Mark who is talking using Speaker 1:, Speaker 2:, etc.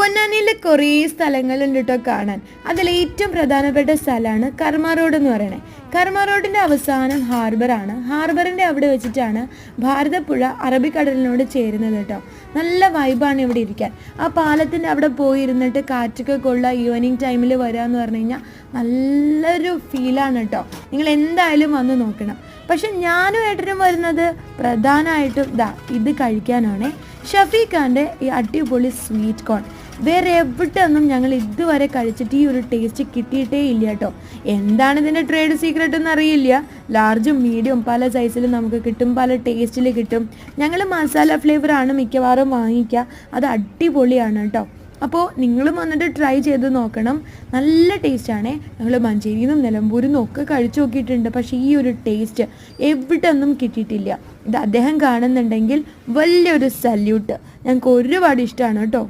Speaker 1: പൊന്നാനിയിൽ കുറേ സ്ഥലങ്ങളുണ്ട് കേട്ടോ കാണാൻ. അതിൽ ഏറ്റവും പ്രധാനപ്പെട്ട സ്ഥലമാണ് കർമ്മ റോഡ് എന്ന് പറയുന്നത്. കർമ്മ റോഡിൻ്റെ അവസാനം ഹാർബറാണ്. ഹാർബറിൻ്റെ അവിടെ വെച്ചിട്ടാണ് ഭാരതപ്പുഴ അറബിക്കടലിനോട് ചേരുന്നത് കേട്ടോ. നല്ല വൈബാണ് ഇവിടെ ഇരിക്കാൻ. ആ പാലത്തിൻ്റെ അവിടെ പോയിരുന്നിട്ട് കാറ്റൊക്കെ കൊള്ളുക, ഈവനിങ് ടൈമിൽ വരിക എന്ന് പറഞ്ഞു കഴിഞ്ഞാൽ നല്ലൊരു ഫീലാണ് കേട്ടോ. നിങ്ങൾ എന്തായാലും വന്ന് നോക്കണം. പക്ഷെ ഞാനും ഏട്ടനും വരുന്നത് പ്രധാനമായിട്ടും ഇത് കഴിക്കാനാണ്. ഷഫീഖാൻ്റെ ഈ അടിപൊളി സ്വീറ്റ് കോൺ വേറെ എവിടെയൊന്നും ഞങ്ങൾ ഇതുവരെ കഴിച്ചിട്ട് ഈ ഒരു ടേസ്റ്റ് കിട്ടിയിട്ടേ ഇല്ല കേട്ടോ. എന്താണ് ഇതിൻ്റെ ട്രേഡ് സീക്രട്ട് എന്ന് അറിയില്ല. ലാർജും മീഡിയം പല സൈസിലും നമുക്ക് കിട്ടും, പല ടേസ്റ്റിൽ കിട്ടും. ഞങ്ങൾ മസാല ഫ്ലേവറാണ് മിക്കവാറും വാങ്ങിക്കുക. അത് അടിപൊളിയാണ് കേട്ടോ. അപ്പോൾ നിങ്ങളും വന്നിട്ട് ട്രൈ ചെയ്ത് നോക്കണം. നല്ല ടേസ്റ്റാണേ. ഞങ്ങൾ മഞ്ചേരിയിൽ നിന്നും നിലമ്പൂരിൽ നിന്നും ഒക്കെ കഴിച്ചു നോക്കിയിട്ടുണ്ട്. പക്ഷേ ഈ ഒരു ടേസ്റ്റ് എവിടെ ഒന്നും കിട്ടിയിട്ടില്ല. ഇത് അദ്ദേഹം കാണുന്നുണ്ടെങ്കിൽ വലിയൊരു സല്യൂട്ട്. ഞങ്ങൾക്ക് ഒരുപാട് ഇഷ്ടമാണ് കേട്ടോ.